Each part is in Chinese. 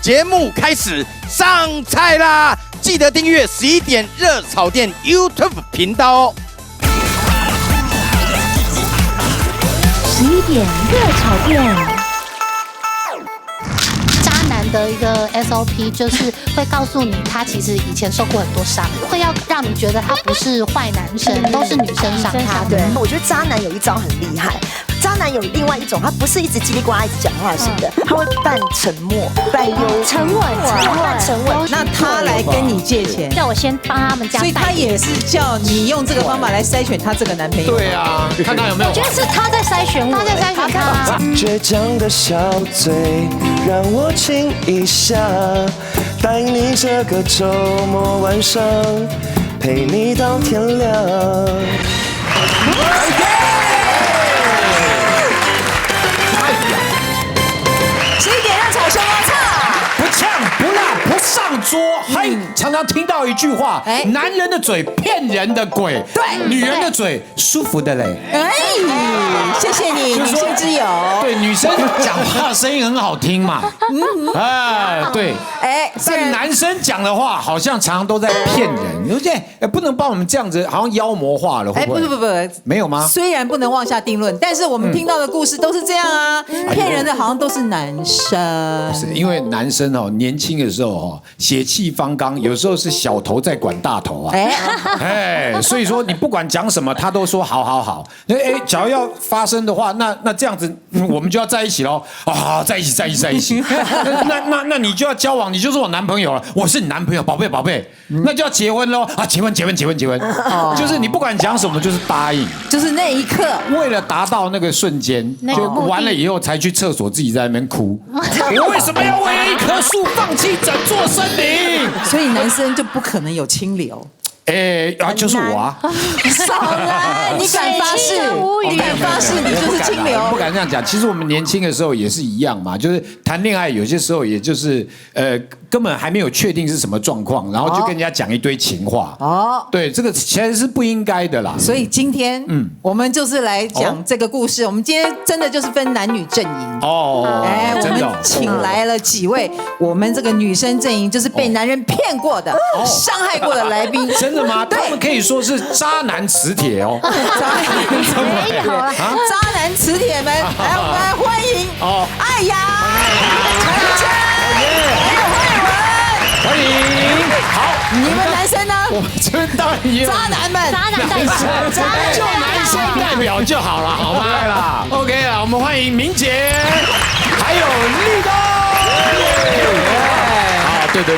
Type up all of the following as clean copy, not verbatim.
节目开始上菜啦！记得订阅11点热炒店 YouTube 频道哦。11点热炒店。渣男的一个 SOP 就是会告诉你，他其实以前受过很多伤，会要让你觉得他不是坏男生，都是女生伤他的。对，我觉得渣男有一招很厉害。渣男有另外一种，他不是一直叽里呱啦一直讲话型的，他会扮沉默、扮幽沉稳。那他来跟你借钱，叫我先帮他们家，所以他也是叫你用这个方法来筛选他这个男朋友。对啊，看他有没有。我觉得是他在筛选我，他在筛选他。倔强的小嘴，让我亲一下，带你这个周末晚上，陪你到天亮。11点热炒熊猫菜，不呛不辣不上桌。嘿，常常听到一句话：男人的嘴骗人的鬼，对，女人的嘴舒服的嘞。谢谢你，女性之友。对，女生讲话声音很好听嘛。对。但男生讲的话好像常常都在骗人，而且不能把我们这样子好像妖魔化了，会不会？不，没有吗？虽然不能妄下定论，但是我们听到的故事都是这样啊，骗人的好像都是男生。是因为男生哦，年轻的时候哦，血气方刚，有时候是小头在管大头啊。所以说你不管讲什么，他都说好好好。假如要发生的话，那这样子我们就要在一起喽。在一起。那你就要交往，你就是我男朋友了，我是你男朋友，宝贝，那就要结婚喽啊！结婚，就是你不管讲什么，就是答应，就是那一刻，为了达到那个瞬间，就完了以后才去厕所自己在那边哭。我为什么要为了一棵树放弃整座森林？所以男生就不可能有清流。就是我啊！少来，你敢发誓？你敢发誓你就是清流？不敢这样讲。其实我们年轻的时候也是一样嘛，就是谈恋爱有些时候也就是根本还没有确定是什么状况，然后就跟人家讲一堆情话。对，这个其实是不应该的啦。所以今天我们就是来讲这个故事。我们今天真的就是分男女阵营。我们请来了几位我们这个女生阵营就是被男人骗过的、伤害过的来宾。真的吗？他们可以说是渣男磁铁哦。渣男磁铁们，来我们来欢迎艾雅、陈佳、欢迎。好，你们男生呢？我们这边当然也有渣男们，渣男代表，就男生代表就好了，好吗？OK 啦，我们欢迎明姐，还有立冬。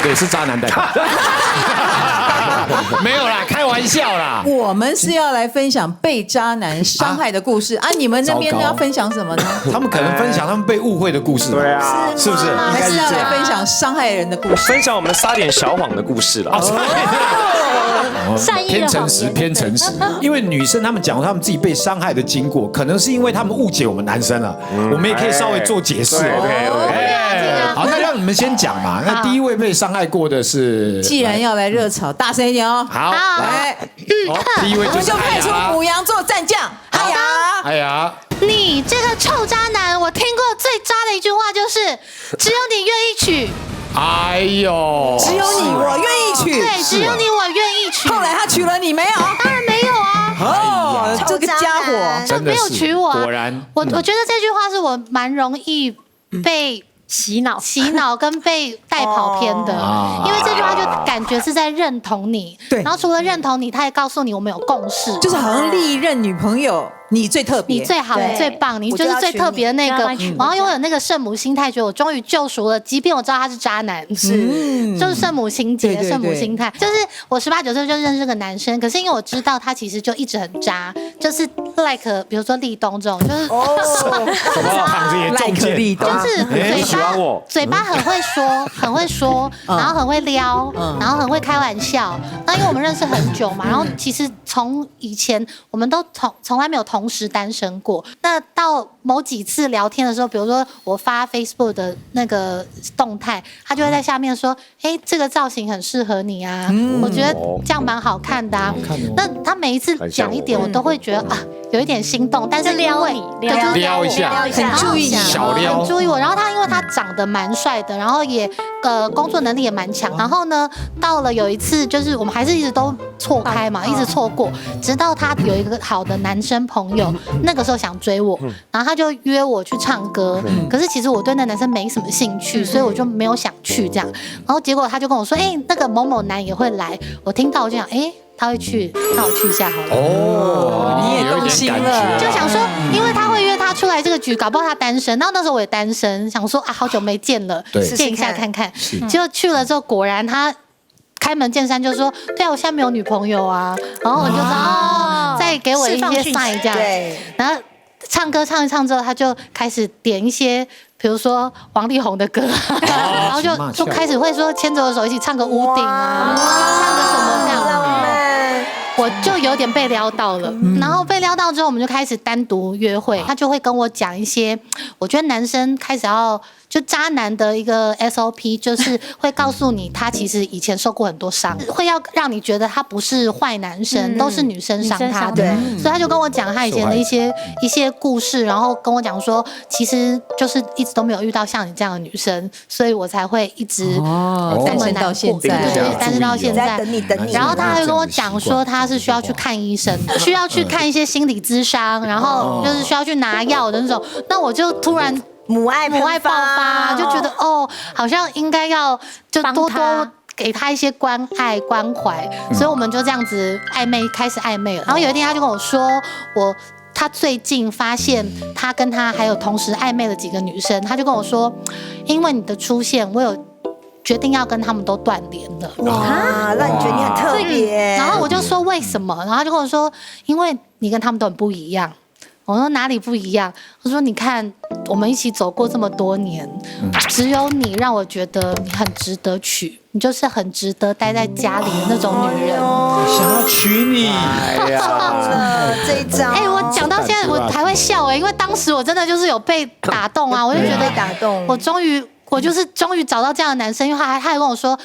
对，是渣男代表。没有啦，开玩笑啦。我们是要来分享被渣男伤害的故事啊！你们那边要分享什么呢？他们可能分享他们被误会的故事。对啊，是不是？还是要来分享伤害人的故事？分享我们撒点小谎的故事了。偏诚实。因为女生她们讲她们自己被伤害的经过，可能是因为她们误解我们男生了。我们也可以稍微做解释。OK。好，那让你们先讲嘛。那第一位被伤害过的是，既然要来热炒，大声一点哦。好，来，第一位就是派出母羊座战将艾雅。你这个臭渣男，我听过最渣的一句话就是“只有你愿意娶”。哎呦，只有你我愿意娶，对，只有你我愿意娶。后来他娶了你没有？当然没有啊。这个家伙真没有娶我啊。果然，我觉得这句话是我蛮容易被洗脑跟被带跑偏的，因为这句话就感觉是在认同你，对，然后除了认同你，他也告诉你我们有共识，就是好像历任女朋友你最特别，你最好，你最棒，你就是最特别的那个，然后拥有那个圣母心态，觉得我终于救赎了，即便我知道他是渣男，就是圣母心结，圣母心态，就是我18、19岁就认识这个男生，可是因为我知道他其实就一直很渣，就是 like 比如说立冬这种，就是什么躺着也中箭，就是嘴巴很会说，然后很会撩，然后很会开玩笑。那因为我们认识很久嘛，然后其实从以前我们都从来没有同时单身过。那到某几次聊天的时候，比如说我发 Facebook 的那个动态，他就会在下面说：“这个造型很适合你啊，我觉得这样蛮好看的啊。”那他每一次讲一点，我都会觉得有一点心动，但是撩你，撩一下，很注意你，小撩，很注意我。然后他因为他长得蛮帅的，然后也工作能力也蛮强。然后呢，到了有一次，就是我们还是一直都错开嘛，一直错过，直到他有一个好的男生朋友，那个时候想追我，然后他就约我去唱歌。可是其实我对那男生没什么兴趣，所以我就没有想去这样。然后结果他就跟我说：“那个某某男也会来。”我听到我就想，他会去，那我去一下好了。你也动心了，就想说，因为他会约他出来这个局，搞不好他单身。然后那时候我也单身，想说好久没见了，见一下看看。结果去了之后，果然他开门见山就说：“对啊，我现在没有女朋友啊。”然后我就说：“再给我一些 sign 这样。”然后唱歌唱一唱之后，他就开始点一些，比如说王力宏的歌，然后就开始会说牵着我手一起唱个屋顶啊，唱个什么这样。我就有点被撩到了，然后被撩到之后，我们就开始单独约会。他就会跟我讲一些，我觉得男生开始要就渣男的一个 SOP， 就是会告诉你他其实以前受过很多伤，会要让你觉得他不是坏男生，都是女生伤他的。所以他就跟我讲他以前的一些故事，然后跟我讲说，其实就是一直都没有遇到像你这样的女生，所以我才会一直单身到现在，对，单身到现在。等你。然后他还跟我讲说，他是需要去看医生的，需要去看一些心理咨商，然后就是需要去拿药的那种。那我就突然母爱爆发，就觉得好像应该要就多多给他一些关爱关怀，所以我们就这样子开始暧昧了。然后有一天他就跟我说，他最近发现他跟他还有同时暧昧了几个女生，他就跟我说，因为你的出现，我有决定要跟他们都断联了。哇，那你觉得你很特别？然后我就说为什么？然后他就跟我说，因为你跟他们都很不一样。我说哪里不一样？他说你看我们一起走过这么多年，只有你让我觉得你很值得娶，你就是很值得待在家里的那种女人。想要娶你，这一招。我讲到现在我还会笑因为当时我真的就是有被打动啊，我就觉得打动，我终于找到这样的男生，因为他还跟我说，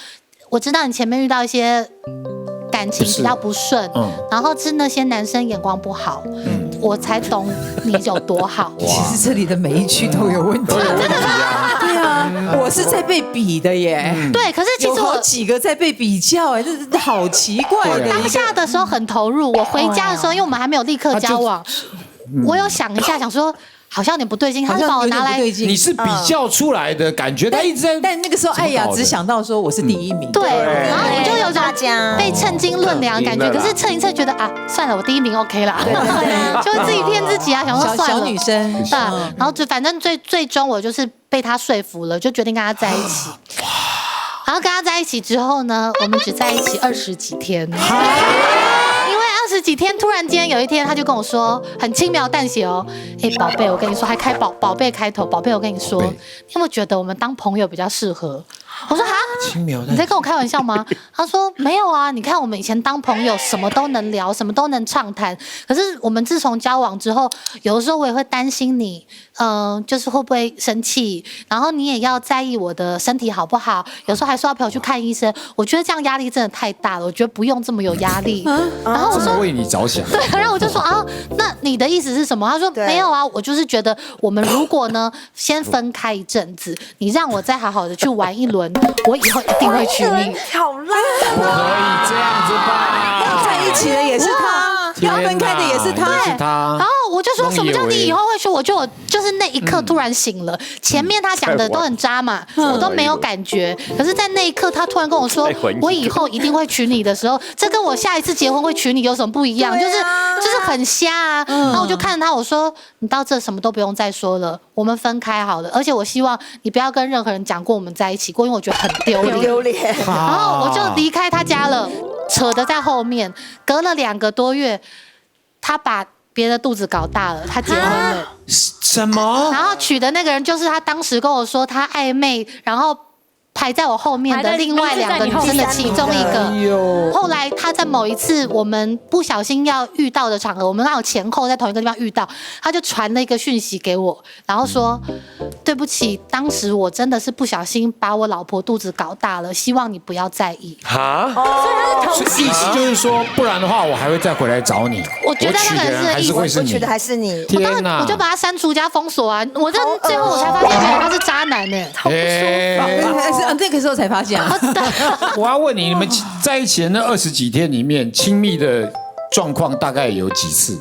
我知道你前面遇到一些感情比较不顺，然后是那些男生眼光不好，我才懂你有多好。其实这里的每一句都有问题，真的吗？对啊，我是在被比的耶。对，可是其实有好几个在被比较这是好奇怪的。当下的时候很投入，我回家的时候，因为我们还没有立刻交往，我有想一下，想说。好像有点不对劲，他就把我拿来，你是比较出来的感觉，他一直在。但那个时候，艾雅只想到说我是第一名，对，然后我就有种被称斤论两的感觉。可是称一称觉得算了，我第一名 OK 啦，就会自己骗自己啊，想说算了。小女生，对，然后反正最终我就是被他说服了，就决定跟他在一起。然后跟他在一起之后呢，我们只在一起20几天。20几天，突然间有一天，他就跟我说，很轻描淡写宝贝，我跟你说，还开宝贝开头，宝贝，我跟你说，你有没有觉得我们当朋友比较适合？我说你在跟我开玩笑吗？他说没有啊，你看我们以前当朋友什么都能聊，什么都能畅谈，可是我们自从交往之后，有的时候我也会担心你，就是会不会生气，然后你也要在意我的身体好不好，有时候还说要陪我去看医生，我觉得这样压力真的太大了，我觉得不用这么有压力。然后我说为你着想，对，然后我就说那你的意思是什么？他说没有啊，我就是觉得我们如果呢先分开一阵子，你让我再好好的去玩一轮，我以后一定会娶你。好烂，不可以这样子吧？要在一起的也是他，要分开的也是他。然后我就说什么叫你以后会娶我？就是那一刻突然醒了。前面他讲的都很渣嘛，我都没有感觉。可是，在那一刻，他突然跟我说，我以后一定会娶你的时候，这跟我下一次结婚会娶你有什么不一样？就是很瞎啊。然后我就看着他，我说你到这什么都不用再说了，我们分开好了。而且我希望你不要跟任何人讲过我们在一起过，因为我觉得很丢脸。然后我就离开他家了，扯得在后面。隔了2个多月，他把别的肚子搞大了，他结婚了。什么？然后娶的那个人就是他当时跟我说他暧昧，然后排在我后面的另外2个女生的其中一个。后来他在某一次我们不小心要遇到的场合，我们刚好前后在同一个地方遇到，他就传了一个讯息给我，然后说对不起，当时我真的是不小心把我老婆肚子搞大了，希望你不要在意。哈，所以意思就是说，不然的话我还会再回来找你。我觉得娶的人还是会是你我娶的。还是你。天哪！我就把他删除加封锁啊！我最后我才发现，原来他是渣男呢。那个时候才发现啊。我要问你，你们在一起的那20几天里面，亲密的状况大概有几次？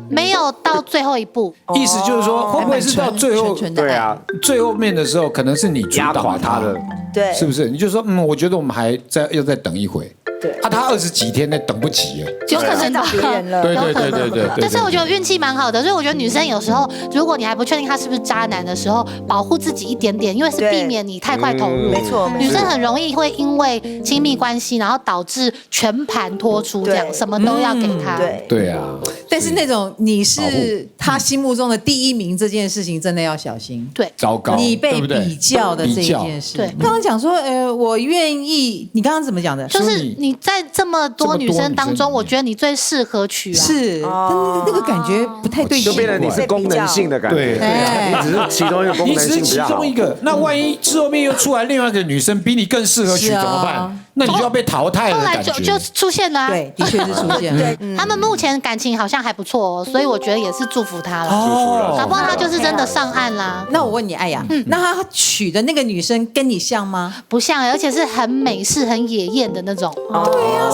没有到最后一步。意思就是说，会不会是到最后，对啊，最后面的时候，可能是你主压垮导他的，对，是不是？你就说，我觉得我们还要再等一回。对啊，他20几天内等不及耶。有可能到别人了。对对对对对。但是我觉得运气蛮好的，所以我觉得女生有时候，如果你还不确定他是不是渣男的时候，保护自己一点点，因为是避免你太快投入。没错，女生很容易会因为亲密关系，然后导致全盘托出，这样什么都要给他。对啊。但是那种你是他心目中的第一名这件事情，真的要小心。对，糟糕，你被比较的这一件事。对，刚刚讲说，我愿意，你刚刚怎么讲的？就是你在这么多女生当中，我觉得你最适合娶啊。是，但那个感觉不太对劲，就变成你是功能性的感觉。对，你只是其中一个功能性比较好。你只是其中一个，那万一之后面又出来另外一个女生比你更适合娶怎么办？那你就要被淘汰了。后来就出现了。对，的确是出现了。对，他们目前感情好像还不错，所以我觉得也是祝福他了。哦，搞不好他就是真的上岸啦。那我问你，艾雅，那他娶的那个女生跟你像吗？不像，而且是很美式、很野艳的那种。对呀，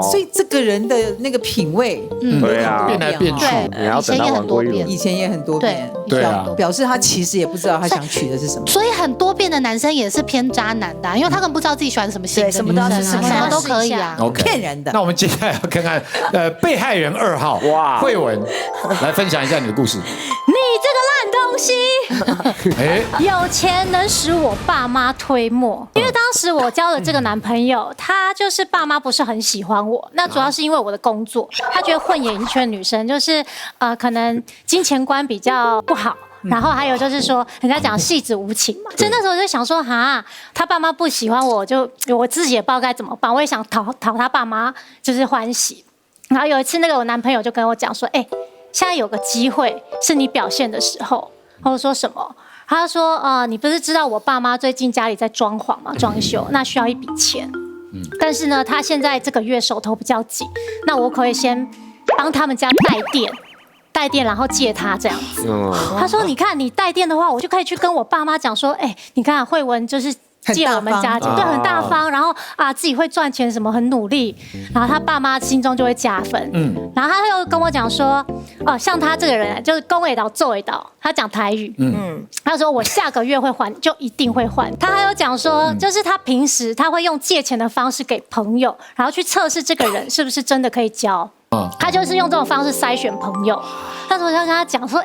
所以这个人的那个品味，对啊，变来变去，你要等他玩过一轮。以前也很多变，对啊，表示他其实也不知道他想娶的是什么。所以很多变的男生也是偏渣男的，因为他根本不知道自己喜欢什么型的，什么都要试试看，什么都可以啊。骗人的。那我们接下来要看看被害人2号慧文来分享一下你的故事。你这个烂东西！有钱能使我爸妈推磨，因为当时我交的这个男朋友，他就是爸妈不是很喜欢我，那主要是因为我的工作，他觉得混演艺圈女生就是可能金钱观比较不好。然后还有就是说，人家讲戏子无情嘛，所以那时候我就想说，他爸妈不喜欢我，我自己也不知道该怎么办，我也想讨他爸妈就是欢喜。然后有一次，那个我男朋友就跟我讲说，现在有个机会是你表现的时候。我说什么？他说，你不是知道我爸妈最近家里在装潢嘛，装修，那需要一笔钱。但是呢，他现在这个月手头比较紧，那我可以先帮他们家带电，然后借他这样子。他说：“你看，你带电的话，我就可以去跟我爸妈讲说，你看慧文就是借我们家，对，很大方，然后自己会赚钱，什么很努力，然后他爸妈心中就会加分。然后他又跟我讲说，像他这个人就是公会岛做会岛，他讲台语，他说我下个月会还，就一定会还。他还有讲说，就是他平时他会用借钱的方式给朋友，然后去测试这个人是不是真的可以交。”他就是用这种方式筛选朋友。那时候我就跟他讲说，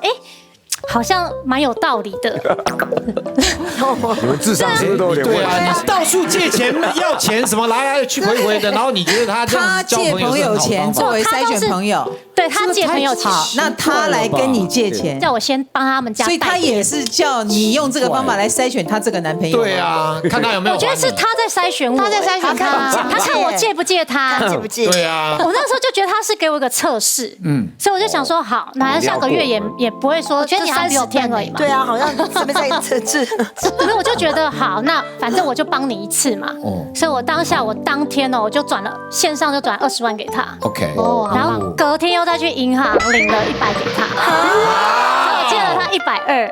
好像蛮有道理的。你们智商是不是都有点问题？对啊，你到处借钱要钱什么来去回的，然后你觉得他这样交借朋友钱作为筛选朋友，对他借朋友钱，那他来跟你借钱，叫我先帮他们家，所以他也是叫你用这个方法来筛选他这个男朋友。对啊，看他有没有。我觉得是他在筛选我，他在筛选他看我借不借他，借不借？对啊，我那时候就觉得他是给我一个测试，所以我就想说，好，那下个月也不会说，就30天而已嘛。对啊，好像这边在测试。可是我就觉得好，那反正我就帮你一次嘛。所以我当天我就线上就转20万给他。OK。然后隔天又再去银行领了100给他，我借了他120。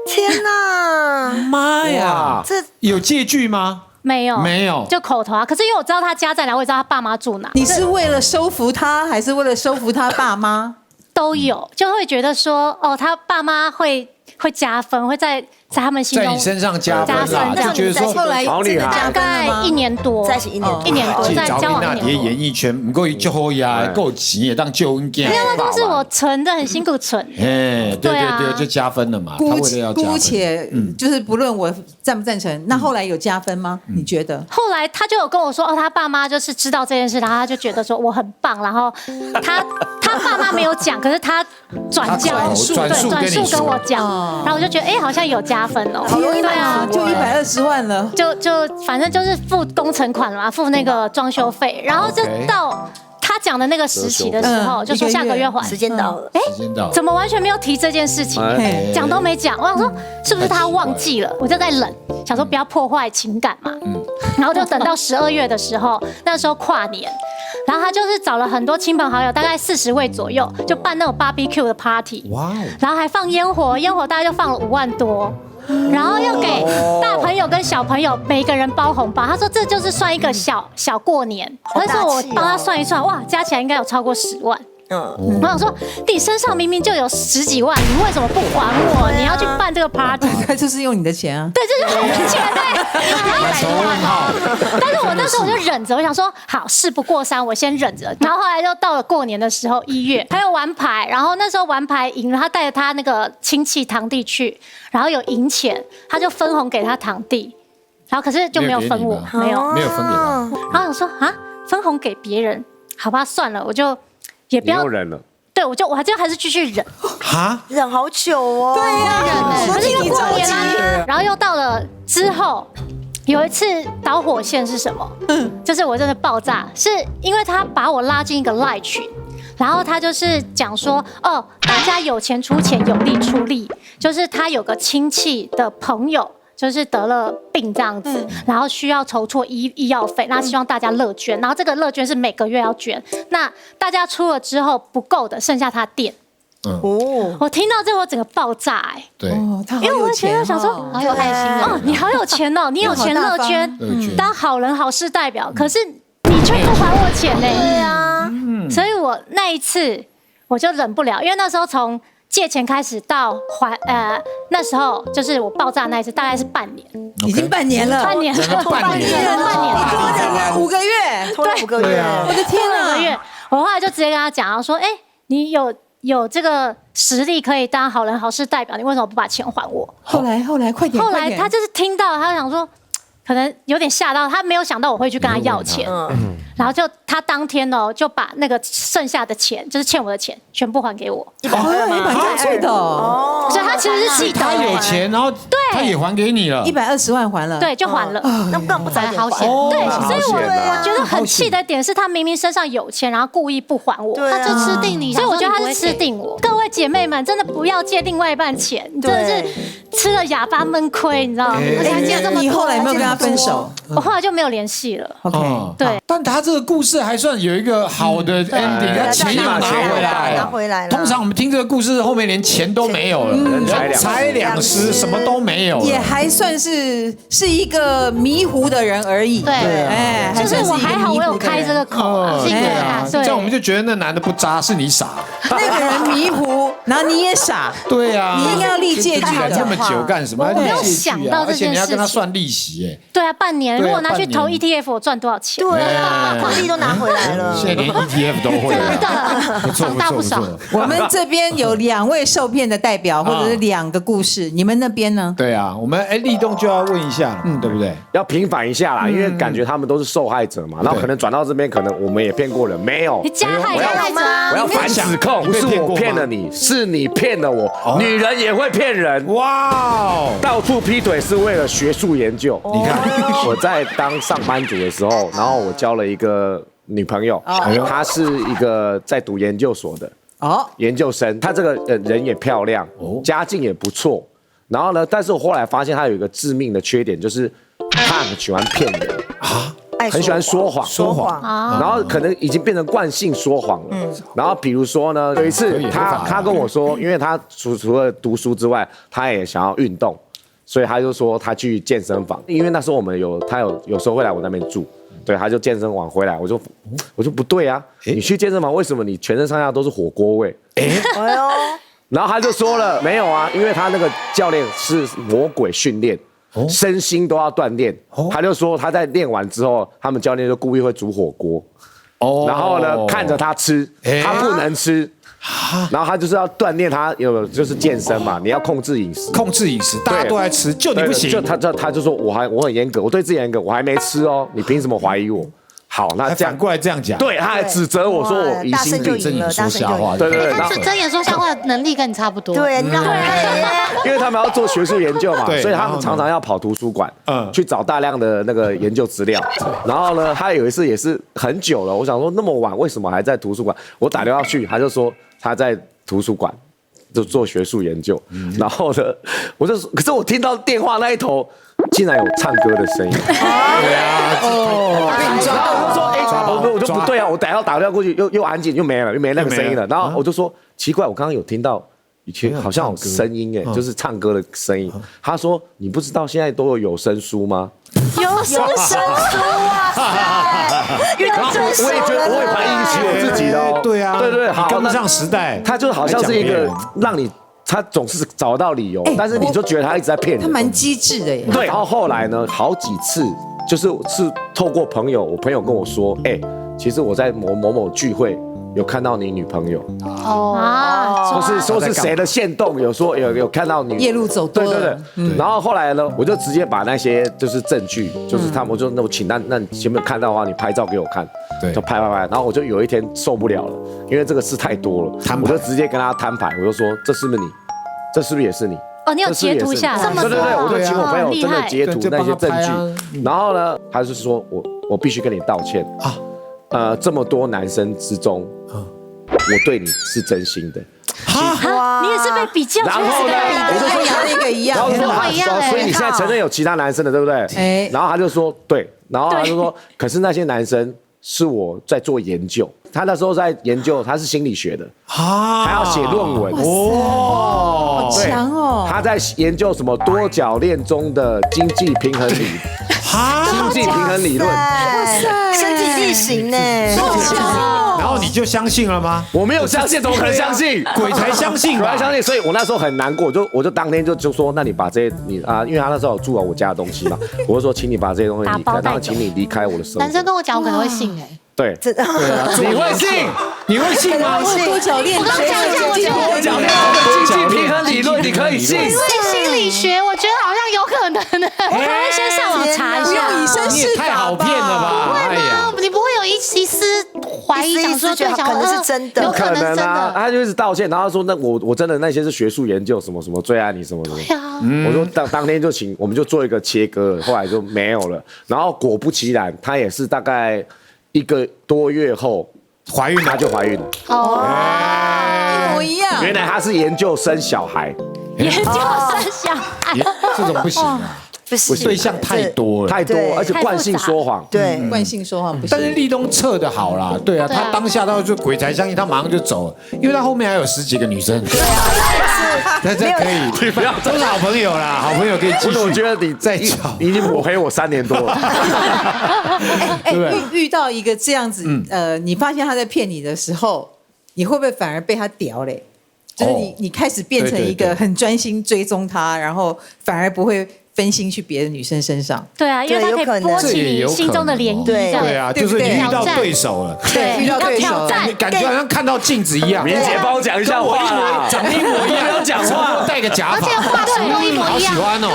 天哪！妈呀！这有借据吗？没有，就口头啊。可是因为我知道他家在哪，我也知道他爸妈住哪。你是为了收服他，还是为了收服他爸妈？都有，就会觉得说，他爸妈会加分，会在他们心中在你身上加分啦，就觉得说后来真的加分大概了吗1年多，在一起1年多，在交往1年多。演艺圈不够就好呀，够钱也当救恩家。没有，那都是我存的，很辛苦存。对，就加分了嘛。他为了要加分，姑且就是不论我赞不赞成，那后来有加分吗？你觉得？后来他就有跟我说，他爸妈就是知道这件事，然后他就觉得说我很棒，然后他他爸妈没有讲，可是他转述跟我讲，然后我就觉得好像有加分哦。对啊，就120万了，就反正就是付工程款嘛，付那个装修费，然后就到他讲的那个时期的时候，就说下个月还，时间到了，怎么完全没有提这件事情，讲都没讲。我想说是不是他忘记了？我就在忍，想说不要破坏情感嘛。然后就等到12月的时候，那时候跨年。然后他就是找了很多亲朋好友，大概40位左右，就办那种 barbecue 的 party， 然后还放烟火，烟火大概就放了5万多，然后又给大朋友跟小朋友每个人包红包。他说这就是算一个小过年，但是我帮他算一算，哇，加起来应该有超过10万。我想说，你身上明明就有10几万，你为什么不还我？你要去办这个 party， 他就是用你的钱啊。对，这就是我的钱但是我那时候我就忍着，我想说，好，事不过三，我先忍着。然后后来就到了过年的时候，1月还有玩牌，然后那时候玩牌赢了，他带着他那个亲戚堂弟去，然后有赢钱，他就分红给他堂弟，然后可是就没有分我，没有分给他。然后我说啊，分红给别人，好吧，算了，我就。也不要忍了，对我还是继续忍，忍好久哦，对呀，可是因为过年啦，然后又到了之后，有一次导火线是什么？就是我真的爆炸，是因为他把我拉进一个LINE群，然后他就是讲说，大家有钱出钱，有力出力，就是他有个亲戚的朋友。就是得了病这样子，然后需要筹措医药费，那希望大家乐捐，然后这个乐捐是每个月要捐，那大家出了之后不够的，剩下他垫。我听到这我整个爆炸对，因为我觉得想说好有爱心哦，你好有钱哦，你有钱乐捐，当好人好事代表，可是你却不还我钱呢？对啊，所以我那一次我就忍不了，因为那时候从借钱开始到那时候就是我爆炸那一次，大概是半年，已经半年了，半年，你多忍了5个月，拖了5个月，我的天啊！5个月，我后来就直接跟他讲，说，你有这个实力可以当好人好事代表，你为什么不把钱还我？后来快点，后来他就是听到，他想说。可能有点吓到，他没有想到我会去跟他要钱，然后就他当天就把那个剩下的钱，就是欠我的钱，全部还给我。120岁的哦，所以他其实是记得他有钱，然后他也还给你了，120万还了，对，就还了。那干不早点还？对，所以我觉得很气的点是他明明身上有钱，然后故意不还我，他就吃定你，所以我觉得他是吃定我。各位姐妹们，真的不要借另外一半钱，你真的是吃了哑巴闷亏，你知道吗？你后来有没有跟他分手？我后来就没有联系了。OK，对，但他这个故事还算有一个好的 ending，他钱又拿回来了。通常我们听这个故事后面连钱都没有了，才两失，什么都没有，也还算是一个迷糊的人而已。对，就是我还好，我有开这个口，对啊，这样我们就觉得那男的不渣，是你傻，那个人迷糊，然后你也傻，对啊，你应该要立借据的，这么久干什么？我没有想到这件事情，而且你要跟他算利息，对啊，半年，如果拿去投 ETF， 我赚多少钱？对啊，把利都拿回来了，现在连 ETF 都会了，不错不错。我们这边有2位受骗的代表，或者是2个故事，你们那边呢？对啊，我们立栋就要问一下了，对不对？要平反一下啦，因为感觉他们都是受害者嘛，然后可能转到这边，可能我们也骗过人，没有，你加害者，我要反指控，不是我骗了你，是你骗了我。女人也会骗人，哇，到处劈腿是为了学术研究。你看，我在当上班族的时候，然后我交了一个女朋友，她是一个在读研究所的研究生，她这个人也漂亮，家境也不错。然后呢，但是我后来发现她有一个致命的缺点，就是她很喜欢骗人啊。很喜欢说谎，然后可能已经变成惯性说谎了。然后比如说呢，有一次他跟我说，因为他除了读书之外，他也想要运动，所以他就说他去健身房。因为那时候我们他有时候会来我那边住，对，他就健身完回来，我说不对啊，你去健身房为什么你全身上下都是火锅味？然后他就说了没有啊，因为他那个教练是魔鬼训练。身心都要锻炼，他就说他在练完之后，他们教练就故意会煮火锅，然后呢看着他吃，他不能吃，然后他就是要锻炼他就是健身嘛，你要控制饮食，大家都在吃，就你不行，就他就说我很严格，我对自己严格，我还没吃哦，你凭什么怀疑我？好，那这样反过来这样讲，对，他还指责我说我疑心病，睁眼说瞎话，对对对，但是睁眼说瞎话的能力跟你差不多。对，因为他们要做学术研究嘛，所以他们常常要跑图书馆，去找大量的那个研究资料。然后呢，他有一次也是很久了，我想说那么晚为什么还在图书馆？我打电话去，他就说他在图书馆就做学术研究。然后呢，可是我听到电话那一头竟然有唱歌的声音。对啊，然后我就说，我就不对啊，我等下要打电话过去，又安静，又没了，又没那个声音了。然后我就说奇怪，我刚刚有听到。以前好像有声音哎，就是唱歌的声音。他说：“你不知道现在都有有声书吗？”有声书啊！我也觉得，我也怀疑起我自己的哦。对啊，对，好，跟不上时代。他就好像是一个让你，他总是找到理由，但是你就觉得他一直在骗你。他蛮机智的耶。对，然后后来呢，好几次是透过朋友，我朋友跟我说，其实我在某聚会。有看到你女朋友说是谁的限动，有看到你夜路走多了，对。然后后来呢，我就直接把那些就是证据，就是他们我就那我请那你前面看到的话，你拍照给我看，对，就拍。然后我就有一天受不了了，因为这个事太多了，我就直接跟他摊牌，我就说这是不是你？这是不是也是你？哦，你有截图下来？对，我就请我朋友真的截图那些证据，然后呢，他就说我必须跟你道歉啊。这么多男生之中，我对你是真心的。你也是被比较出来的。然后呢，我就说那个一样，所以你现在承认有其他男生的，对不对？然后他就说对，然后他就说，可是那些男生是我在做研究，他那时候在研究，他是心理学的，还要写论文好强哦！他在研究什么多角恋中的经济平衡理。经济平衡理论，哇塞，身体力行呢，然后你就相信了吗？我没有相信，怎么可能相信？鬼才相信，鬼才相信。所以我那时候很难过，我就当天就说，那你把这些因为他那时候有住了我家的东西嘛，我就说，请你把这些东西离开，然后请你离开我的生活。男生跟我讲，我可能会信哎。对，你会信？你会信吗？多角恋，我刚讲多角恋的经济平衡理论，你可以信？因为心理学，我觉得好像有可能的。我可能先上网查一下。以身试法，太好骗了吧？会吗？你不会有一丝怀疑，想说对，可能是真的，有可能真的。他就一直道歉，然后说那我真的那些是学术研究，什么什么最爱你什么什么。对啊，我说当天就我们就做一个切割，后来就没有了。然后果不其然，他也是大概1个多月后怀孕，她就怀孕了。一模一样。原来他是研究生小孩，研究生小孩，这种不行啊。对象太多了，太多，而且惯性说谎，对，惯性说谎不行。但是立东测的好啦，对啊，他当下就鬼才相信，他马上就走了，因为他后面还有10几个女生。那这可以，不要都是好朋友啦，好朋友可以继续。我觉得你再吵，你已经抹黑我3年多了。遇到一个这样子，你发现他在骗你的时候，你会不会反而被他屌嘞？就是你开始变成一个很专心追踪他，然后反而不会分心去别的女生身上。对啊，因为他可以拨起你心中的涟漪。对啊，就是你遇到对手了，对，遇到对手，感觉好像看到镜子一样。明姐帮我讲一下话啦，长得一模一样，讲话戴个假发，而且话术都一模一样。好喜欢哦。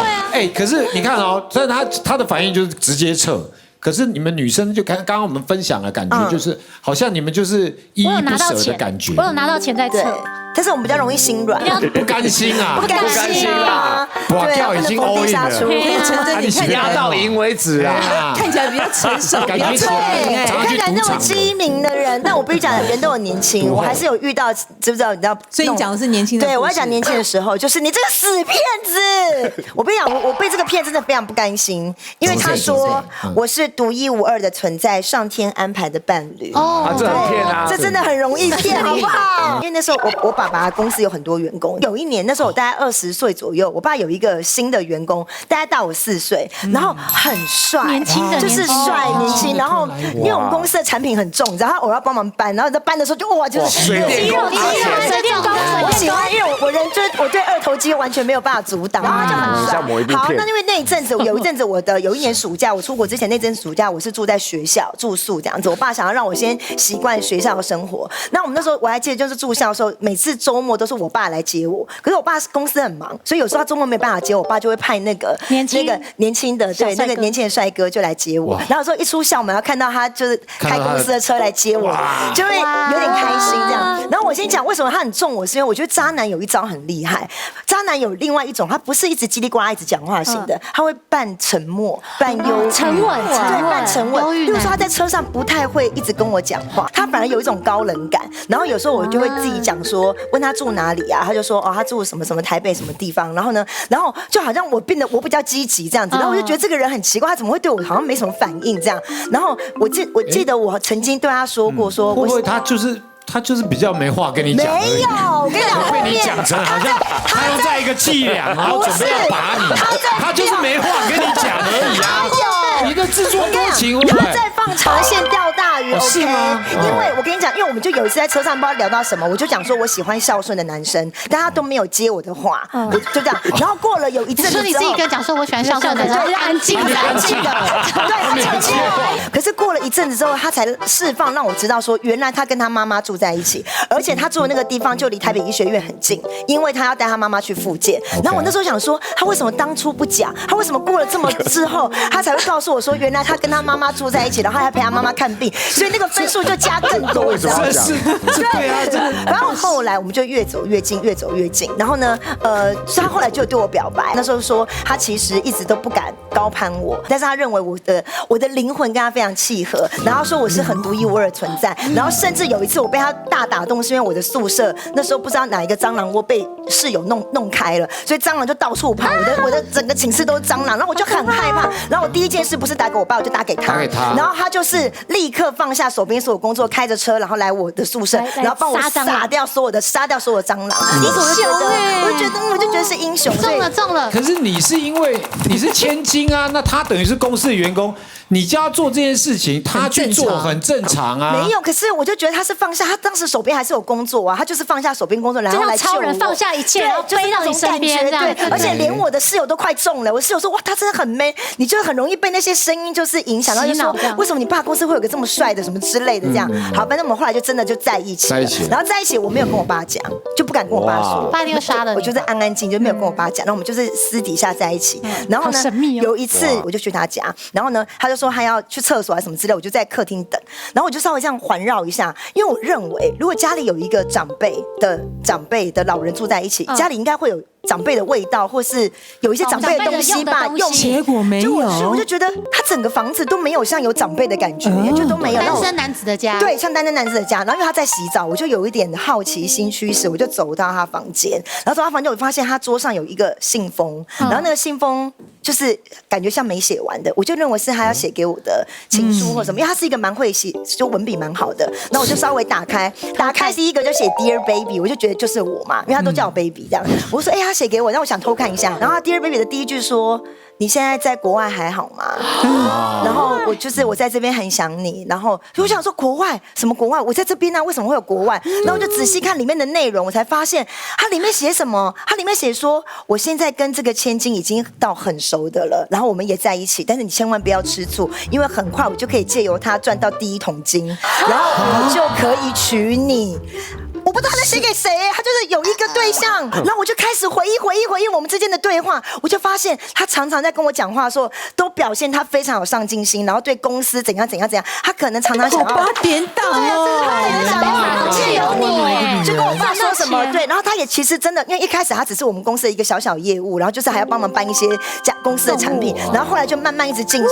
可是你看哦，虽然他的反应就是直接撤。可是你们女生就刚刚我们分享的感觉，就是好像你们就是依依不舍的感觉。我有拿到钱在撤，但是我们比较容易心软，不甘心啊，不甘心啦，哇，掉已经 all in 了，你压到赢为止啊，看起来比较成熟，感觉看起来那种机敏的人，但我必须讲，人都有年轻，我还是有遇到，知不知道？你知道？所以你讲的是年轻的，对我要讲年轻的时候，就是你这个死骗子！我跟你讲，我被这个骗真的非常不甘心，因为他说我是独一无二的存在，上天安排的伴侣。哦，这很骗啊，这真的很容易骗，好不好？因为那时候我爸爸公司有很多员工，有一年那时候我大概20岁左右，我爸有一个新的员工，大概大我4岁，然后很帅，年轻的就是帅年轻，然后因为我们公司的产品很重，然后我要帮忙搬，然后在搬的时候就哇就是水电工，我喜欢，因为我人就是我对2头肌完全没有办法阻挡，然后就很帅。好，那因为那一阵子有一年暑假我出国之前那阵暑假我是住在学校住宿这样子，我爸想要让我先习惯学校的生活。那我们那时候我还记得就是住校的时候，每次周末都是我爸来接我，可是我爸公司很忙，所以有时候他周末没办法接我，爸就会派那个年轻的对那个年轻的帅哥就来接我，然后有时候一出校门要看到他就是开公司的车来接我，就会有点开心这样。然后我先讲为什么他很重我，是因为我觉得渣男有一招很厉害，渣男有另外一种，他不是一直叽里呱啦一直讲话型的，他会半沉默、半忧沉稳，对，半沉稳。比如说他在车上不太会一直跟我讲话，他反而有一种高冷感。然后有时候我就会自己讲说，问他住哪里啊，他就说他住什么什么台北什么地方。然后呢，然后就好像我变得我比较积极这样子，然后我就觉得这个人很奇怪，他怎么会对我好像没什么反应这样。然后我记得我曾经对他说过，说会不会他就是比较没话跟你讲？没有，我跟你讲，被你讲成好像他要在一个伎俩，然后准备要打你，他就是没话跟你讲而已啊。你的自作多情，他在放长线钓大鱼 ，OK？ 吗？因为我跟你讲，因为我们就有一次在车上不知道聊到什么，我就讲说我喜欢孝顺的男生，但他都没有接我的话，我就这样。然后过了有一阵子之后，你自己跟讲说我喜欢孝顺的男生，安静的，对，他接我。可是过了一阵子之后，他才释放让我知道说，原来他跟他妈妈住在一起，而且他住的那个地方就离台北医学院很近，因为他要带他妈妈去复健。然后我那时候想说，他为什么当初不讲？他为什么过了这么之后，他才会告诉我说，原来他跟他妈妈住在一起，然后还陪他妈妈看病，所以那个分数就加更多。为什么要讲？对啊，真的。然后后来我们就越走越近，越走越近。然后呢，所以他后来就对我表白，那时候说他其实一直都不敢高攀我，但是他认为我的灵魂跟他非常契合，然后说我是很独一无二的存在。然后甚至有一次我被他大打动，是因为我的宿舍那时候不知道哪一个蟑螂窝被室友弄开了，所以蟑螂就到处跑，我的整个寝室都是蟑螂，然后我就很害怕。然后我第一件事不是打给我爸，我就打给他，然后他就是立刻放下手边所有工作，开着车然后来我的宿舍，然后帮我杀掉所有的蟑螂。英雄我就觉得是英雄，中了。可是你是因为你是千金啊，那他等于是公司的员工，你叫他做这件事情，他去做很正常啊。没有，可是我就觉得他是放下，他当时手边还是有工作啊，他就是放下手边工作，然后来救我。超人放下一切，然后飞到你身边，对，而且连我的室友都快中了。我室友说哇，他真的很 man， 你就很容易被那些声音就是影响到，就说为什么你爸公司会有个这么帅的什么之类的这样。好，反正我们后来就真的就在一起，然后在一起我没有跟我爸讲，就不敢跟我爸说，爸一定会杀了你。我就是安静，就没有跟我爸讲。然后我们就是私底下在一起。然后呢，有一次我就去他家，然后呢他就说他要去厕所啊什么之类，我就在客厅等。然后我就稍微这样环绕一下，因为我认为如果家里有一个长辈的老人住在一起，家里应该会有长辈的味道，或是有一些长辈的东西吧，结果没有，我就觉得他整个房子都没有像有长辈的感觉，就都没有。单身男子的家，对，像单身男子的家。然后因为他在洗澡，我就有一点好奇心驱使，我就走到他房间，然后走到房间，我发现他桌上有一个信封，然后那个信封就是感觉像没写完的，我就认为是他要写给我的情书或什么，因为他是一个蛮会写，就文笔蛮好的。然后我就稍微打开第一个就写 Dear Baby， 我就觉得就是我嘛，因为他都叫我 Baby 这样。我就说他写给我，让我想偷看一下。然后他 Dear Baby 的第一句说，你现在在国外还好吗？然后我在这边很想你。然后我想说国外什么国外？我在这边啊，为什么会有国外？然后我就仔细看里面的内容，我才发现它里面写什么？它里面写说我现在跟这个千金已经到很熟的了，然后我们也在一起，但是你千万不要吃醋，因为很快我就可以借由他赚到第一桶金，然后我就可以娶你。我不知道他在写给谁，他就是有一个对象，然后我就开始回忆我们之间的对话，我就发现他常常在跟我讲话的时候，都表现他非常有上进心，然后对公司怎样，他可能常常想要8点档哦，他想要借由你，就跟我爸说什么对，然后他也其实真的，因为一开始他只是我们公司的一个小业务，然后就是还要帮忙搬一些公司的产品，然后后来就慢慢一直晋升，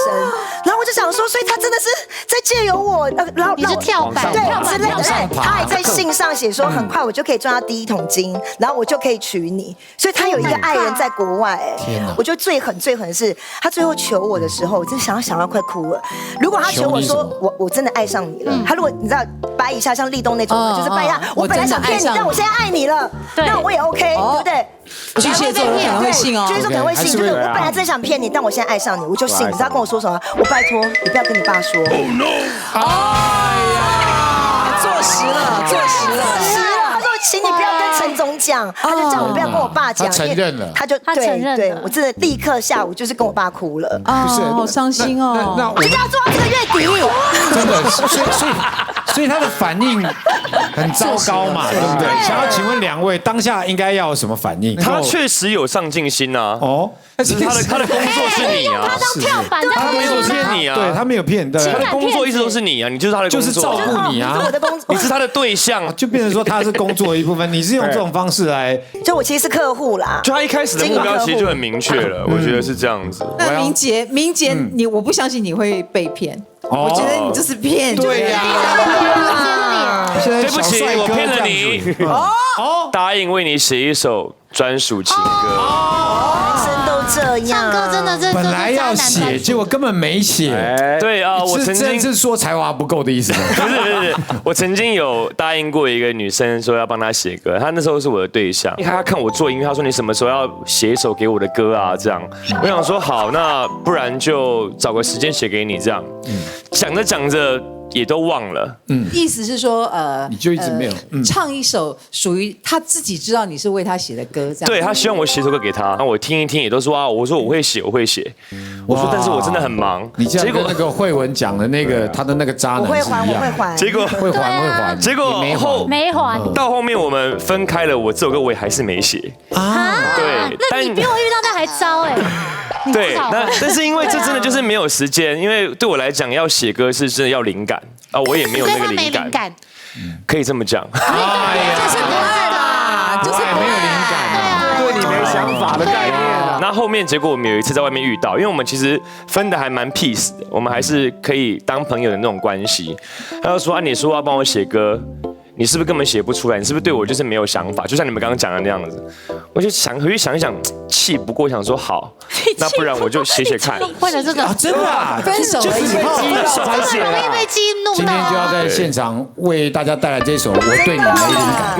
然后我就想说，所以他真的是在借由我，然后你是跳板对之类的，他还在信上写说。很快我就可以赚到第一桶金，然后我就可以娶你，所以他有一个爱人在国外。我觉得最狠的是他最后求我的时候，我真的想要快哭了。如果他求我说我真的爱上你了，他如果你知道掰一下像立冬那种，就是掰一下，我本来想骗你，但我现在爱你了，那我也 OK， 对不对？巨蟹座可能会信哦，巨蟹座可能会信，就是我本来真的想骗你，但我现在爱上你，我就信。你知道跟我说什么？我拜托你不要跟你爸说。坐实了。请你不要跟陈总讲，他就叫我不要跟我爸讲，他承认了，他承认对，我真的立刻下午就是跟我爸哭了，不是，好伤心哦。那我就要做到这个月底，真的，所以所以他的反应很糟糕嘛，对不对？想要请问2位，当下应该要有什么反应？他确实有上进心呐。哦，只是他的工作是你啊，他当跳板，他没有骗你啊，对他没有骗，对，他的工作一直都是你啊，你就是他的工作，就是照顾你啊，你是他的对象，就变成说他是工作的一部分，你是用这种方式来，就我其实是客户啦，就他一开始的目标其实就很明确了，我觉得是这样子。那明杰，我不相信你会被骗，我觉得你就是骗人，对呀，对不起，我骗了你，答应为你写一首专属情歌。这样唱歌真的是本来要写，结果根本没写。对啊，我曾经是说才华不够的意思。不是，我曾经有答应过一个女生说要帮她写歌，她那时候是我的对象，因为她看我做音乐，她说你什么时候要写一首给我的歌啊？这样，我想说好，那不然就找个时间写给你这样。讲着讲着。也都忘了，意思是说，你就一直没有唱一首属于他自己知道你是为他写的歌，这样。对他希望我写首歌给他，那我听一听也都说啊，我说我会写，我说但是我真的很忙。你这样跟那个慧文讲的那个他的那个渣男是一样，我会还，结果会还，结果没还，到后面我们分开了，我这首歌我也还是没写啊。对，那你比我遇到的还糟哎。对，但是因为这真的就是没有时间，因为对我来讲要写歌是真的要灵感啊，我也没有那个灵感，可以这么讲。哎呀，就是不爱啦，就是没有灵感，对你没想法的概念啊。那后面结果我们有一次在外面遇到，因为我们其实分的还蛮 peace 的，我们还是可以当朋友的那种关系。他就说啊，你说要帮我写歌。你是不是根本写不出来？你是不是对我就是没有想法？就像你们刚刚讲的那样子，我就回去想一想，气不过，想说好，那不然我就写写看。为了这个，真的啊，分手了以后，分手才写，容易被激怒。今天就要在现场为大家带来这首《我对你没灵感》。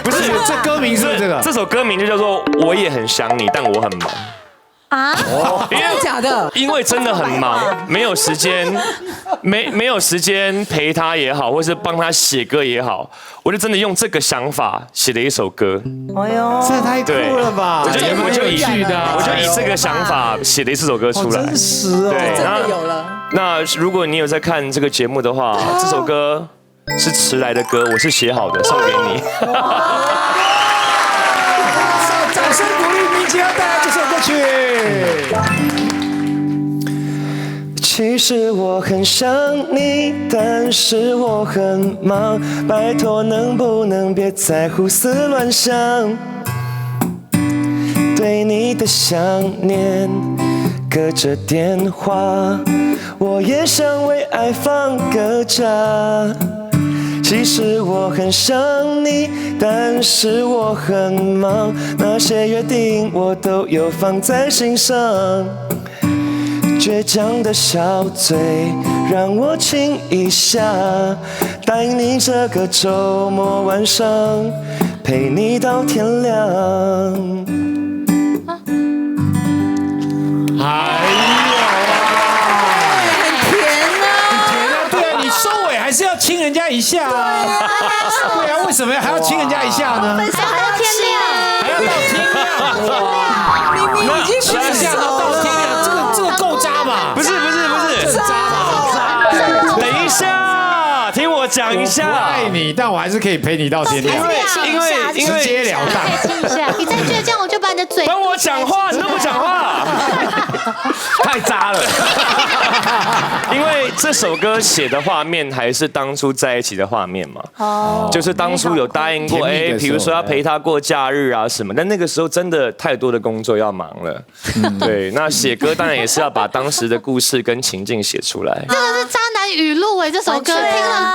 不是，这歌名是这个，这首歌名就叫做《我也很想你，但我很忙》。啊？真的假的？因为真的很忙，没有时间，没有时间陪他也好，或是帮他写歌也好，我就真的用这个想法写了一首歌。哎呦，这太酷了吧！我就以这个想法写了这首歌出来。真实哦，对，真的有了。那如果你有在看这个节目的话，这首歌是迟来的歌，我是写好的，送给你。掌声鼓励明杰要带来这首歌曲。其实我很想你，但是我很忙，拜托能不能别再胡思乱想，对你的想念隔着电话，我也想为爱放个假。其实我很想你，但是我很忙，那些约定我都有放在心上。倔强的小嘴让我亲一下，带你这个周末晚上，陪你到天亮。哎是要亲人家一下啊！对啊，为什么还要亲人家一下呢？还要天亮，还要到天亮。你已经亲一下到天亮，这个够渣吧？不是，渣吧？等一下，听我讲一下。我爱你，但我还是可以陪你到天亮。因为直截了当。你再倔强，我就把你的嘴。帮我讲话，你都不讲话，太渣了。因为这首歌写的画面还是当初在一起的画面嘛，就是当初有答应过，比如说要陪他过假日啊什么，但那个时候真的太多的工作要忙了，对，那写歌当然也是要把当时的故事跟情境写出来。这个是渣男语录哎，这首歌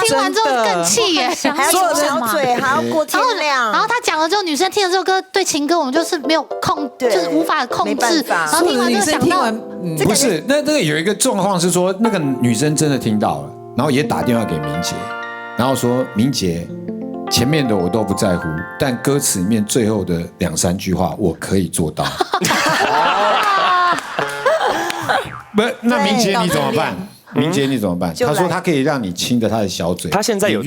听完之后更气耶，还要亲小嘴，还要过天亮，然后他讲了之后，女生听了这首歌对情歌，我们就是没有就是无法控制，然后听完就想到，不是，那个有一个状况是说，那个女生真的听到了，然后也打电话给明杰，然后说明杰，前面的我都不在乎，但歌词里面最后的2、3句话我可以做到。不，那明杰你怎么办？明杰你怎么办？他说他可以让你亲着他的小嘴。他现在有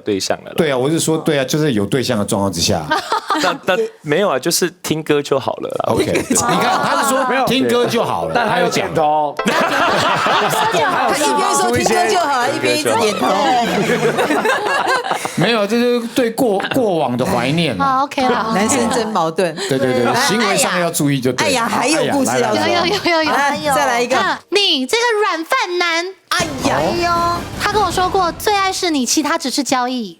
对象了。对啊，我是说对啊，就是有对象的状况之下。但没有啊，就是听歌就好了啦。OK， 你看他是说听歌就好了，但他有点头。他一边说听歌就好，一边一直点头。没有，这就是对过往的怀念。好 OK 了，男生真矛盾。对，行为上要注意就对。哎呀，还有故事要说。有，再来一个。你这个软饭男，哎呀，他跟我说过最爱是你，其他只是交易。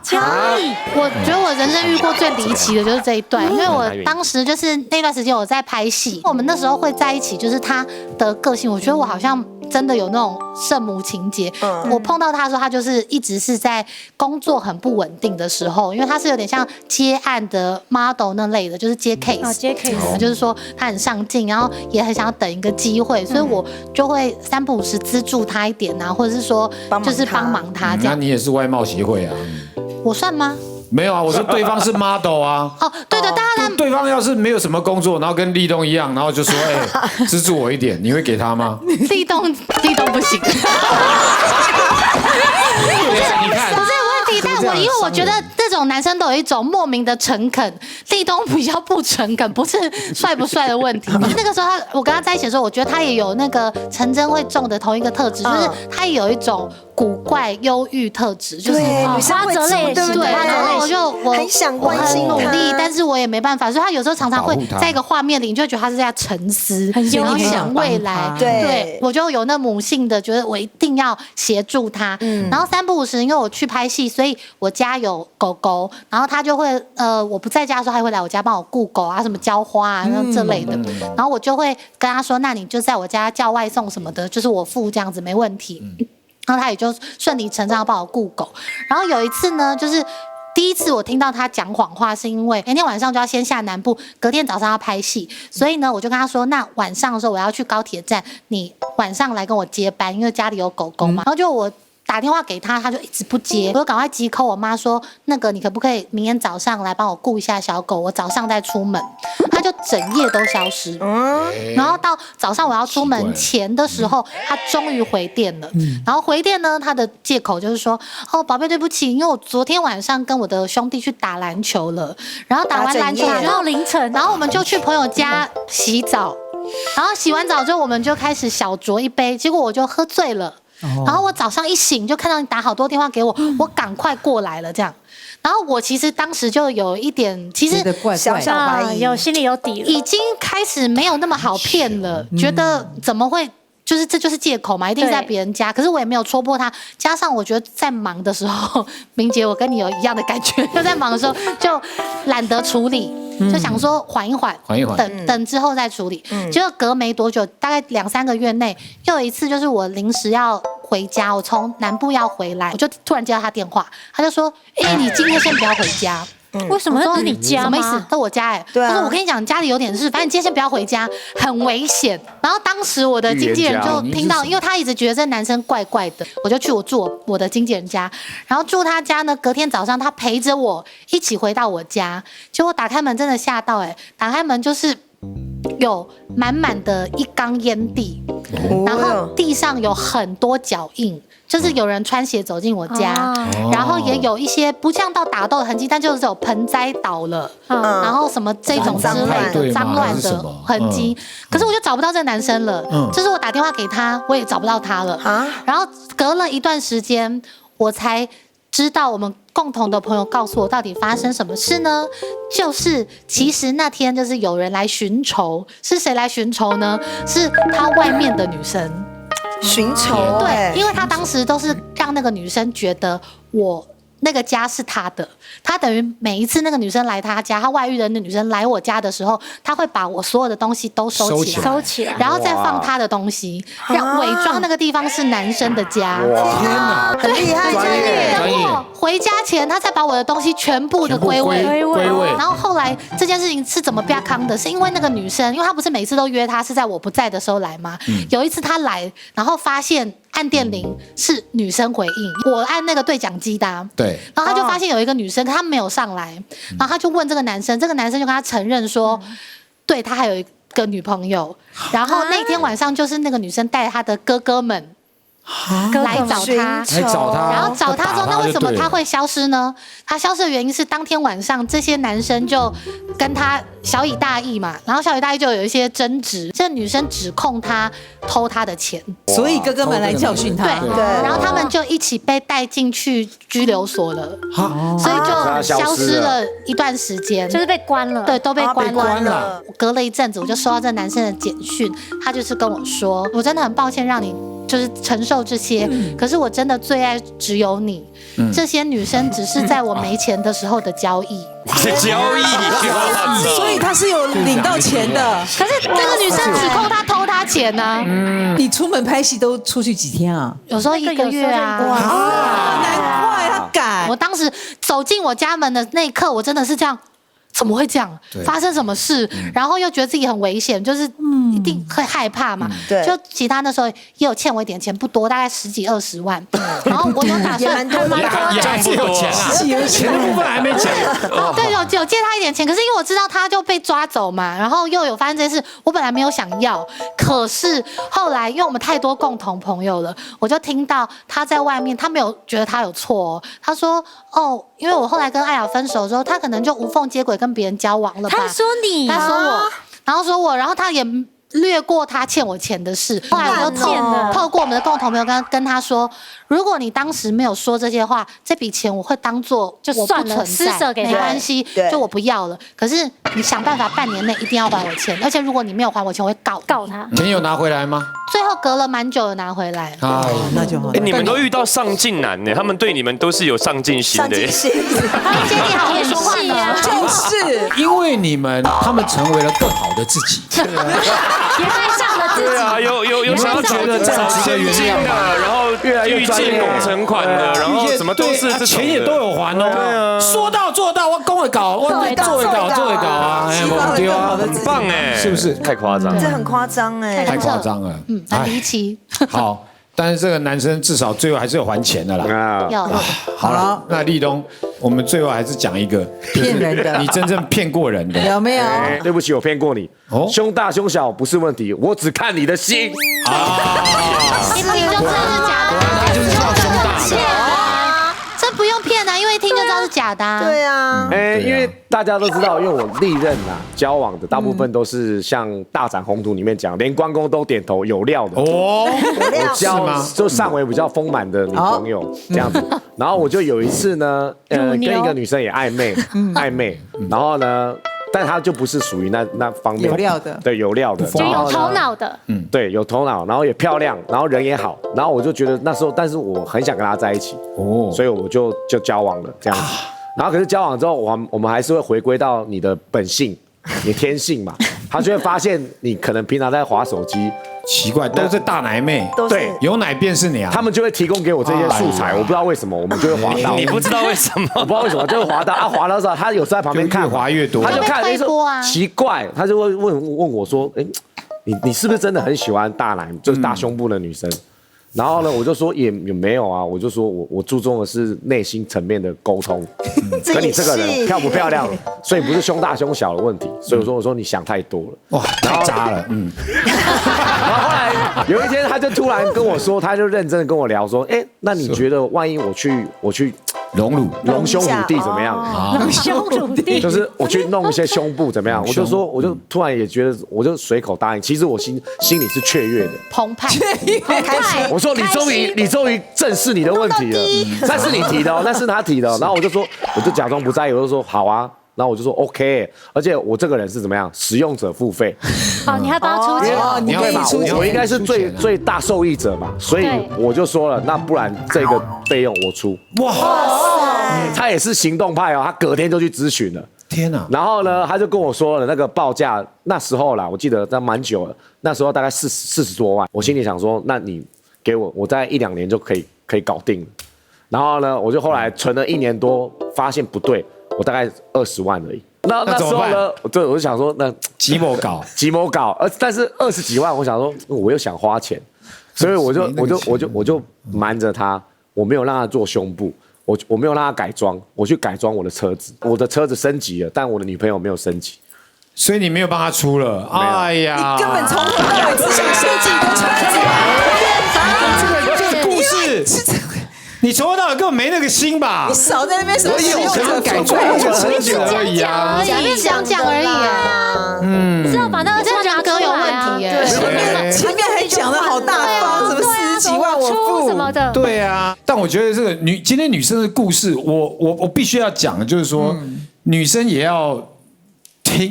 交易？我觉得我人生遇过最离奇的就是这一段，因为我当时就是那段时间我在拍戏，我们那时候会在一起，就是他的个性，我觉得我好像真的有那种圣母情节。我碰到他的时候，他就是一直是在工作很不稳定的时候，因为他是有点像接案的 model 那类的，就是接 case，就是说他很上进，然后也很想要等一个机会，所以我就会3不5时资助他一点啊，或者是说就是帮忙他这样。那你也是外貌协会啊？我算吗？没有啊，我说对方是 model 啊。哦，对的，当然。对方要是没有什么工作，然后跟立冬一样，然后就说资助我一点，你会给他吗？立冬不行。你看，不是问题，但因为我觉得这种男生都有一种莫名的诚恳，立冬比较不诚恳，不是帅不帅的问题。那个时候我跟他在一起的时候，我觉得他也有那个陈真会中的同一个特质，就是他也有一种古怪忧郁特质，就是花泽类，对不对？然后我很想关心他，很努力，但是我也没办法，所以他有时候常常会在一个画面里，你就会觉得他是在沉思，然后想未来。对，我就有那母性的，觉得我一定要协助他。然后3不5时，因为我去拍戏，所以我家有狗狗，然后他就会我不在家的时候，他会来我家帮我顾狗啊，什么浇花啊这类的。然后我就会跟他说，那你就在我家叫外送什么的，就是我付这样子没问题。然后他也就顺理成章要帮我顾狗。然后有一次呢，就是第一次我听到他讲谎话，是因为那天晚上就要先下南部，隔天早上要拍戏，所以呢，我就跟他说，那晚上的时候我要去高铁站，你晚上来跟我接班，因为家里有狗狗嘛。然后就我打电话给他，他就一直不接，我就赶快急call我妈说，那个你可不可以明天早上来帮我顾一下小狗，我早上再出门。他就整夜都消失，然后到早上我要出门前的时候，他终于回电了。然后回电呢，他的借口就是说，哦，宝贝，对不起，因为我昨天晚上跟我的兄弟去打篮球了，然后打完篮球打到凌晨，然后我们就去朋友家洗澡，然后洗完澡之后我们就开始小酌一杯，结果我就喝醉了。然后我早上一醒就看到你打好多电话给我，我赶快过来了这样。然后我其实当时就有一点，其实小小怀疑，有心里有底了，已经开始没有那么好骗了，觉得怎么会？就是这就是借口嘛，一定是在别人家。可是我也没有戳破他，加上我觉得在忙的时候，明杰我跟你有一样的感觉，就在忙的时候就懒得处理，就想说缓一缓，等之后再处理。结果隔没多久，大概2、3个月内，又有一次就是我临时要回家，我从南部要回来，我就突然接到他电话，他就说：“你今天先不要回家。”为什么是你家吗？什么意思？都我家哎。对啊。他说我跟你讲，家里有点事，反正你今天先不要回家，很危险。然后当时我的经纪人就听到，因为他一直觉得这男生怪怪的，我就去住我的经纪人家，然后住他家呢。隔天早上他陪着我一起回到我家，结果打开门真的吓到哎！打开门就是有满满的一缸烟蒂，然后地上有很多脚印。就是有人穿鞋走进我家，然后也有一些不像到打斗的痕迹，但就是有盆栽倒了，然后什么这种之类的脏乱的痕迹。可是我就找不到这个男生了，就是我打电话给他，我也找不到他了。然后隔了一段时间，我才知道我们共同的朋友告诉我到底发生什么事呢？就是其实那天就是有人来寻仇，是谁来寻仇呢？是他外面的女生。寻仇，对，因为他当时都是让那个女生觉得我那个家是他的，他等于每一次那个女生来他家，他外遇的那女生来我家的时候，他会把我所有的东西都收起来，然后再放他的东西，让伪装那个地方是男生的家。天哪，很厉害，专业。等我回家前，他再把我的东西全部的归位。然后后来这件事情是怎么被康的？是因为那个女生，因为他不是每次都约他是在我不在的时候来吗？有一次他来，然后发现按电铃是女生回应，我按那个对讲机的，对，然后他就发现有一个女生，可她没有上来，然后他就问这个男生，这个男生就跟他承认说，对他还有一个女朋友，然后那天晚上就是那个女生带他的哥哥们来找他，然后找他之后，那为什么他会消失呢？他消失的原因是当天晚上这些男生就跟他小以大义嘛，然后小以大义就有一些争执，这个女生指控他偷她的钱，所以哥哥们来教训他。对，然后他们就一起被带进去拘留所了，所以就消失了一段时间，就是被关了。对，都被关了。隔了一阵子，我就收到这男生的简讯，他就是跟我说，我真的很抱歉让你就是承受这些，可是我真的最爱只有你。这些女生只是在我没钱的时候的交易。交易，所以他是有领到钱的。可是这个女生指控他偷她钱呢。你出门拍戏都出去几天啊？有时候1个月啊。难怪他敢。我当时走进我家门的那一刻，我真的是这样。怎么会这样？发生什么事？然后又觉得自己很危险，就是一定会害怕嘛。对，就其他那时候也有欠我一点钱，不多，大概10几20万。然后我有打算，也还是有钱啊，钱的部分还没讲。对，有借他一点钱，可是因为我知道他就被抓走嘛，然后又有发生这件事，我本来没有想要，可是后来因为我们太多共同朋友了，我就听到他在外面，他没有觉得他有错，他说因为我后来跟艾雅分手之后，他可能就无缝接轨跟别人交往了吧。他说你，他说我，然后说我，然后他也略过他欠我钱的事。后来我就透过我们的共同朋友跟他说，如果你当时没有说这些话，这笔钱我会当做就算了，施舍给他，没关系，就我不要了。可是你想办法半年内一定要还我钱，而且如果你没有还我钱，我会告他。钱有拿回来吗？最后隔了蛮久的拿回来。那就好。你们都遇到上进男呢，他们对你们都是有上进心的。他们接你好会说话啊，就是因为他们成为了更好的自己。也爱上了自己。对啊，有想要觉得找先进的，然后越来越建工程款的，然后什么都是这钱也都有还哦。对啊，说到做到，我讲会搞，我做会搞啊，对啊，很棒哎，是不是？太夸张，这很夸张哎，太夸张了，很离奇。好。但是这个男生至少最后还是有还钱的啦。好了，那立东，我们最后还是讲一个骗人的，你真正骗过人的有没有？对不起，我骗过你。胸大胸小不是问题，我只看你的心。一听就知道是假的，他就是知道胸大的。这不用骗啊，因为一听就知道是假的。对啊，因为大家都知道，因为我历任交往的大部分都是像《大展宏图》里面讲，连关公都点头有料的。我交就上回比较丰满的女朋友这样子，然后我就有一次呢，跟一个女生也暧昧，然后呢。但他就不是属于那方面有料的，对，有料的，就有头脑的，对，有头脑，然后也漂亮，然后人也好，然后我就觉得那时候，但是我很想跟他在一起，所以我就交往了这样子，然后可是交往之后，我们还是会回归到你的本性，你天性嘛，他就会发现你可能平常在滑手机。奇怪，都是大奶妹，对，有奶便是娘，他们就会提供给我这些素材，我不知道为什么，我们就会滑到，你不知道为什么，我不知道为什么就会滑到，滑到时候他有时候在旁边看，越滑越多，他就看奇怪，他就会问我说，你是不是真的很喜欢大奶，就是大胸部的女生？然后呢，我就说也没有啊，我就说我注重的是内心层面的沟通，跟你这个人漂不漂亮，所以不是胸大胸小的问题。所以我说你想太多了，哇，太渣了，然后后来有一天，他就突然跟我说，他就认真的跟我聊说，那你觉得万一我去隆胸虎地怎么样？隆胸虎地就是我去弄一些胸部怎么样？我就突然也觉得，我就随口答应。其实我心里是雀跃的，澎湃。我说你终于正视你的问题了，那是你提的哦，那是他提的。然后我就假装不在意，我就说好啊。然后我就说 OK， 而且我这个人是怎么样？使用者付费。你还帮他出钱？你会嘛？我应该是最大受益者嘛，所以我就说了，那不然这个费用我出。哇塞！他也是行动派哦，他隔天就去咨询了。天哪！然后呢，他就跟我说了那个报价，那时候啦，我记得那蛮久了，那时候大概40多万。我心里想说，那你给我大概1-2年就可以搞定了。然后呢，我就后来存了1年多，发现不对。我大概20万而已。那时候呢，我就想说，那几毛搞，但是20几万，我想说，我又想花钱，所以我就瞒着他，我没有让他做胸部，我没有让他改装，我去改装我的车子，我的车子升级了，但我的女朋友没有升级，所以你没有帮他出了。哎呀，你根本从头到尾只想升级你的车子。那个心吧？你少在那边什么我有使用者改出出个车子而已啊，讲而已。是要把那个人格有问题耶。前面还讲的好大方，什么40几万我付什么的。对啊，但我觉得这个今天女生的故事，我必须要讲的就是说，女生也要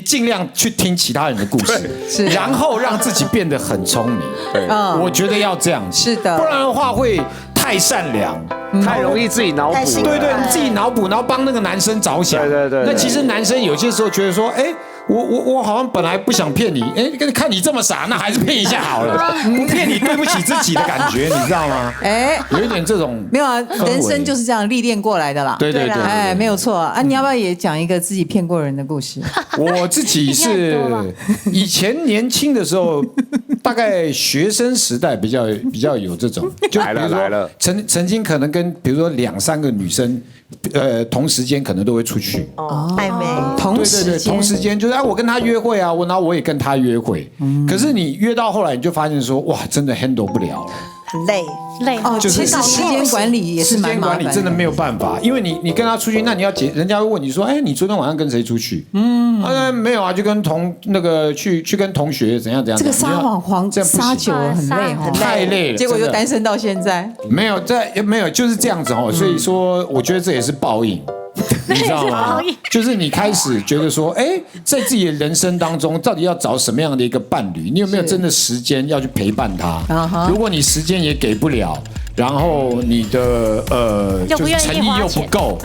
尽量去听其他人的故事，然后让自己变得很聪明。对，我觉得要这样子，是的，不然的话会太善良，太容易自己脑补。对对，你自己脑补，然后帮那个男生着想。对对对。那其实男生有些时候觉得说，哎，我好像本来不想骗你，哎，看你这么傻，那还是骗一下好了，不骗你对不起自己的感觉，你知道吗？哎，有一点这种没有啊，人生就是这样历练过来的啦。对对对，哎，没有错啊。你要不要也讲一个自己骗过人的故事？我自己是以前年轻的时候，大概学生时代比较有这种，就比如说曾经可能跟比如说2、3个女生，同时间可能都会出去。暧昧。同时间就是我跟他约会啊，然后我也跟他约会。可是你约到后来，你就发现说，哇，真的 handle 不了了。很累哦，就是时间管理也是蛮麻烦的。时间管理真的没有办法，因为你跟他出去，那你要人家会问你说，哎，你昨天晚上跟谁出去？没有啊，就跟去跟同学怎样。这个撒谎撒久了很累哈，太累了，结果就单身到现在。没有，就是这样子哦。所以说，我觉得这也是报应。你知道吗？就是你开始觉得说，哎，在自己的人生当中，到底要找什么样的一个伴侣？你有没有真的时间要去陪伴他？如果你时间也给不了，然后你的就是诚意又不够，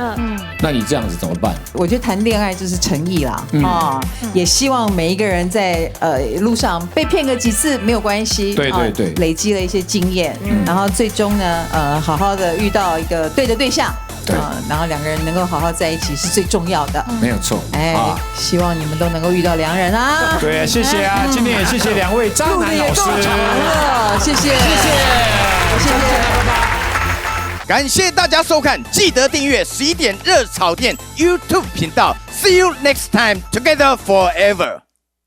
那你这样子怎么办？我觉得谈恋爱就是诚意啦，也希望每一个人在路上被骗个几次没有关系，对，累积了一些经验，然后最终呢，好好的遇到一个对的对象。然后2个人能够好好在一起是最重要的，没有错。哎，希望你们都能够遇到良人啊！对，谢谢啊，今天也谢谢2位渣男老师，谢谢，感谢大家收看，记得订阅11点热炒店 YouTube 频道。See you next time, together forever.